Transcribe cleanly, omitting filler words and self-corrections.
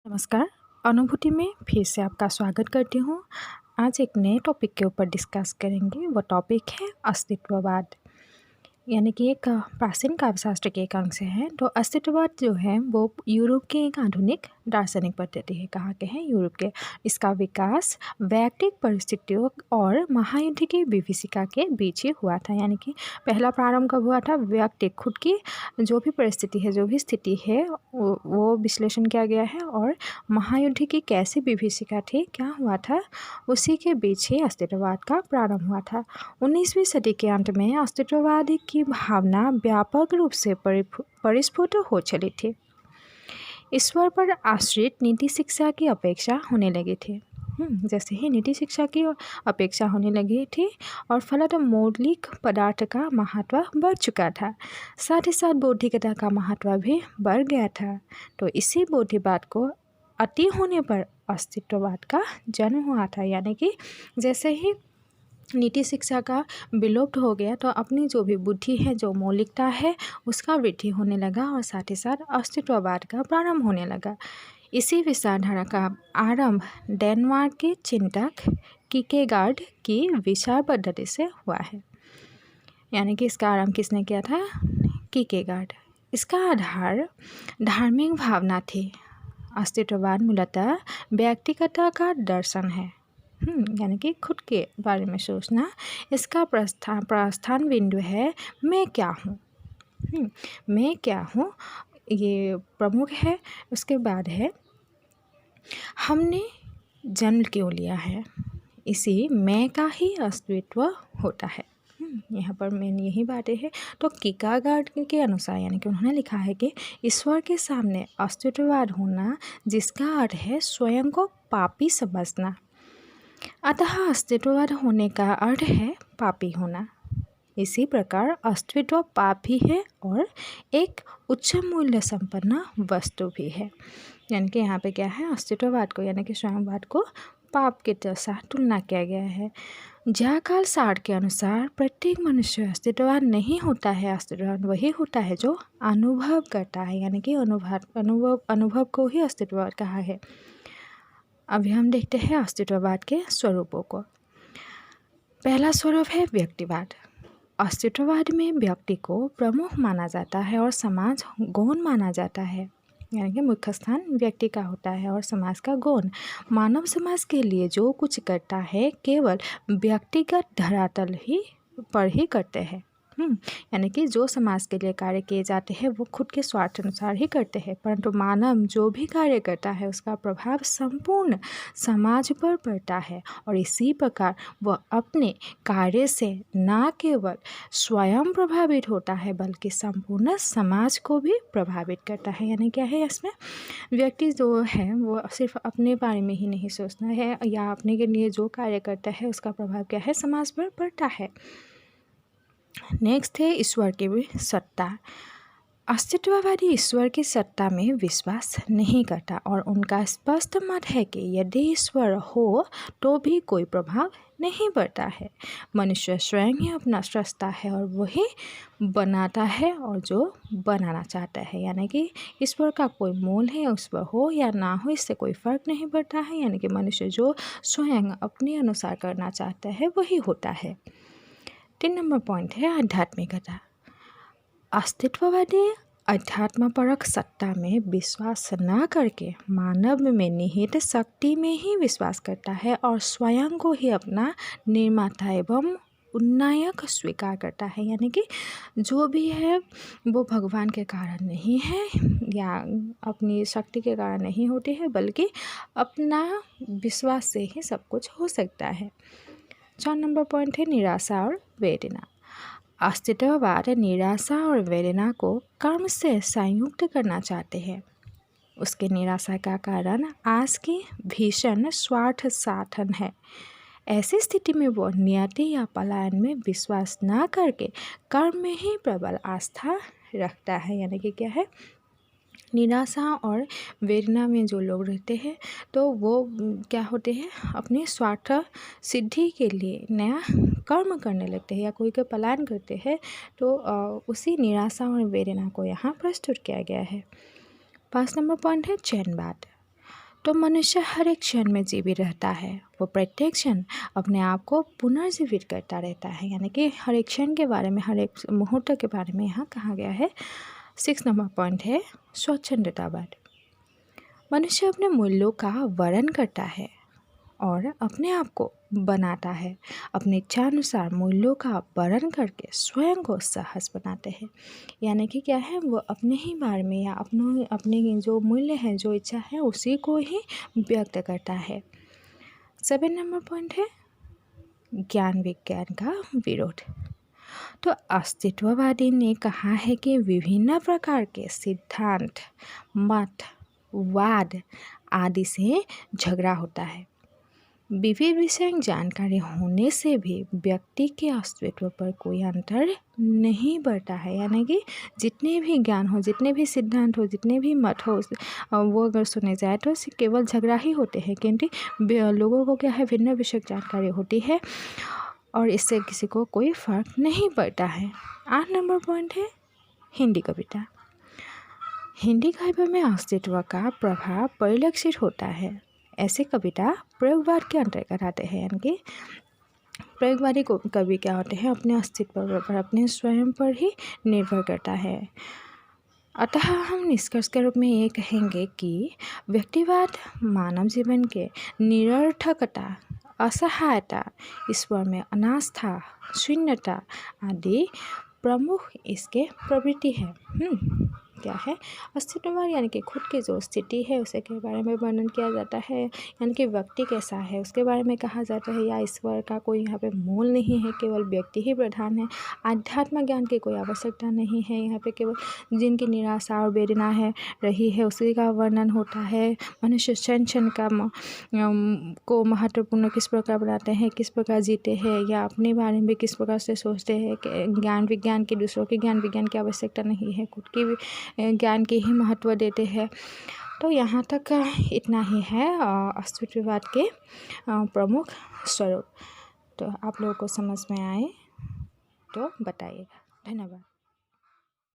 नमस्कार। अनुभूति में फिर से आपका स्वागत करती हूँ। आज एक नए टॉपिक के ऊपर डिस्कस करेंगे। वो टॉपिक है अस्तित्ववाद, यानी कि एक प्राचीन काव्यशास्त्र के एक अंश है। तो अस्तित्ववाद जो है वो यूरोप के एक आधुनिक दार्शनिक पद्धति है। कहाँ के हैं? यूरोप के। इसका विकास वैयक्तिक परिस्थितियों और महायुद्ध की विभीषिका के बीच ही हुआ था। यानी कि पहला प्रारंभ कब हुआ था? व्यक्ति खुद की जो भी परिस्थिति है, जो भी स्थिति है, वो विश्लेषण किया गया है। और महायुद्ध की कैसी विभीषिका थी, क्या हुआ था, उसी के बीच ही अस्तित्ववाद का प्रारंभ हुआ था। 19वीं सदी के अंत में अस्तित्ववाद की भावना व्यापक रूप से परिस्फुट हो चली थी। ईश्वर पर आश्रित नीति शिक्षा की अपेक्षा होने लगी थी। जैसे ही नीति शिक्षा की अपेक्षा होने लगी थी और फलतः मौलिक पदार्थ का महत्व बढ़ चुका था। साथ ही साथ बौद्धिकता का महत्व भी बढ़ गया था। तो इसी बौद्धिकवाद को अति होने पर अस्तित्ववाद का जन्म हुआ था। यानी कि जैसे ही नीति शिक्षा का विलुप्त हो गया तो अपनी जो भी बुद्धि है, जो मौलिकता है, उसका वृद्धि होने लगा और साथ ही साथ अस्तित्ववाद का प्रारंभ होने लगा। इसी विचारधारा का आरंभ डेनमार्क के चिंतक कीकेगार्ड की विचार पद्धति से हुआ है। यानी कि इसका आरंभ किसने किया था? कीकेगार्ड। इसका आधार धार्मिक भावना थी। अस्तित्ववाद मूलतः व्यक्तिगतता का दर्शन है। यानी कि खुद के बारे में सोचना। इसका प्रस्थान बिंदु है मैं क्या हूँ। मैं क्या हूँ, ये प्रमुख है। उसके बाद है हमने जन्म क्यों लिया है। इसी मैं का ही अस्तित्व होता है। यहाँ पर मेन यही बातें हैं। तो कीकेगार्ड के अनुसार, यानी कि उन्होंने लिखा है कि ईश्वर के सामने अस्तित्ववाद होना, जिसका अर्थ है स्वयं को पापी समझना। अतः अस्तित्ववाद होने का अर्थ है पापी होना। इसी प्रकार अस्तित्व पाप भी है और एक उच्च मूल्य संपन्न वस्तु भी है। यानी कि यहाँ पे क्या है? अस्तित्ववाद को, यानी कि स्वयंवाद को पाप के साथ तुलना किया गया है। जाकाल साठ के अनुसार प्रत्येक मनुष्य अस्तित्ववाद नहीं होता है। अस्तित्ववाद वही होता है जो अनुभव करता है। यानी कि अनुभव को ही अस्तित्ववाद कहा है। अभी हम देखते हैं अस्तित्ववाद के स्वरूपों को। पहला स्वरूप है व्यक्तिवाद। अस्तित्ववाद में व्यक्ति को प्रमुख माना जाता है और समाज गौण माना जाता है। यानी कि मुख्य स्थान व्यक्ति का होता है और समाज का गौण। मानव समाज के लिए जो कुछ करता है केवल व्यक्तिगत धरातल पर ही करते हैं। यानी कि जो समाज के लिए कार्य किए जाते हैं वो खुद के स्वार्थ अनुसार ही करते हैं, परंतु मानव जो भी कार्य करता है उसका प्रभाव संपूर्ण समाज पर पड़ता है। और इसी प्रकार वह अपने कार्य से न केवल स्वयं प्रभावित होता है बल्कि संपूर्ण समाज को भी प्रभावित करता है। यानी क्या है इसमें? व्यक्ति जो है वो सिर्फ अपने बारे में ही नहीं सोचना है, या अपने के लिए जो कार्य करता है उसका प्रभाव क्या है? समाज पर पड़ता है। नेक्स्ट है ईश्वर की भी सत्ता। अस्तित्ववादी ईश्वर की सत्ता में विश्वास नहीं करता और उनका स्पष्ट मत है कि यदि ईश्वर हो तो भी कोई प्रभाव नहीं पड़ता है। मनुष्य स्वयं ही अपना सृष्टा है और वही बनाता है और जो बनाना चाहता है। यानी कि ईश्वर का कोई मोल है, ईश्वर हो या ना हो इससे कोई फर्क नहीं पड़ता है। यानी कि मनुष्य जो स्वयं अपने अनुसार करना चाहता है वही होता है। 3 नंबर पॉइंट है आध्यात्मिकता। अस्तित्ववादी अध्यात्मपरक सत्ता में विश्वास न करके मानव में निहित शक्ति में ही विश्वास करता है और स्वयं को ही अपना निर्माता एवं उन्नायक स्वीकार करता है। यानी कि जो भी है वो भगवान के कारण नहीं है या अपनी शक्ति के कारण नहीं होती है, बल्कि अपना विश्वास से ही सब कुछ हो सकता है। 4 नंबर पॉइंट है निराशा और वेदना। अस्तित्ववाद निराशा और वेदना को कर्म से संयुक्त करना चाहते हैं। उसके निराशा का कारण आज की भीषण स्वार्थ साधन है। ऐसी स्थिति में वो नियति या पलायन में विश्वास न करके कर्म में ही प्रबल आस्था रखता है। यानी कि क्या है? निराशा और वेदना में जो लोग रहते हैं तो वो क्या होते हैं? अपने स्वार्थ सिद्धि के लिए नया कर्म करने लगते हैं या कोई का पलायन करते हैं। तो उसी निराशा और वेदना को यहाँ प्रस्तुत किया गया है। 5 नंबर पॉइंट है चैनवाद। तो मनुष्य हर एक क्षण में जीवित रहता है, वो प्रत्येक क्षण अपने आप को पुनर्जीवित करता रहता है। यानी कि हर एक क्षण के बारे में, हर एक मुहूर्त के बारे में यहाँ कहा गया है। 6 नंबर पॉइंट है स्वच्छंदतावाद। मनुष्य अपने मूल्यों का वर्णन करता है और अपने आप को बनाता है। अपनी इच्छानुसार मूल्यों का वर्णन करके स्वयं को सहज बनाते हैं। यानी कि क्या है, वो अपने ही बारे में या अपने जो मूल्य है, जो इच्छा है, उसी को ही व्यक्त करता है। 7 नंबर पॉइंट है ज्ञान विज्ञान का विरोध। तो अस्तित्ववादी ने कहा है कि विभिन्न प्रकार के सिद्धांत, मत, वाद आदि से झगड़ा होता है। विविध विषय जानकारी होने से भी व्यक्ति के अस्तित्व पर कोई अंतर नहीं बढ़ता है। यानी कि जितने भी ज्ञान हो, जितने भी सिद्धांत हो, जितने भी मत हो, वो अगर सुने जाए तो केवल झगड़ा ही होते हैं, क्योंकि लोगों को क्या है, भिन्न विषय जानकारी होती है और इससे किसी को कोई फर्क नहीं पड़ता है। 8 नंबर पॉइंट है हिंदी कविता। हिंदी काव्य में अस्तित्व का प्रभाव परिलक्षित होता है। ऐसे कविता प्रयोगवाद के अंतर्गत आते हैं। यानी कि प्रयोगवादी कवि क्या होते हैं, अपने अस्तित्व पर, अपने स्वयं पर ही निर्भर करता है। अतः हम निष्कर्ष के रूप में ये कहेंगे कि व्यक्तिवाद मानव जीवन के निरर्थकता, असहायता, ईश्वर में अनास्था, शून्यता आदि प्रमुख इसके प्रवृत्ति है। क्या है अस्तित्ववाद? यानी कि खुद की जो स्थिति है उसे के बारे में वर्णन किया जाता है। यानी कि व्यक्ति कैसा है उसके बारे में कहा जाता है, या ईश्वर का कोई यहाँ पे मूल नहीं है, केवल व्यक्ति ही प्रधान है। आध्यात्म ज्ञान की कोई आवश्यकता नहीं है, यहाँ पे केवल जिनकी निराशा और वेदना है रही है उसी का वर्णन होता है। मनुष्य क्षण क्षण का को महत्वपूर्ण किस प्रकार बनाते हैं, किस प्रकार जीते हैं, या अपने बारे में किस प्रकार से सोचते हैं। ज्ञान विज्ञान की, दूसरों के ज्ञान विज्ञान की आवश्यकता नहीं है, खुद की भी ज्ञान के ही महत्व देते हैं। तो यहाँ तक इतना ही है अस्तित्ववाद के प्रमुख स्वरूप। तो आप लोगों को समझ में आए तो बताइएगा। धन्यवाद।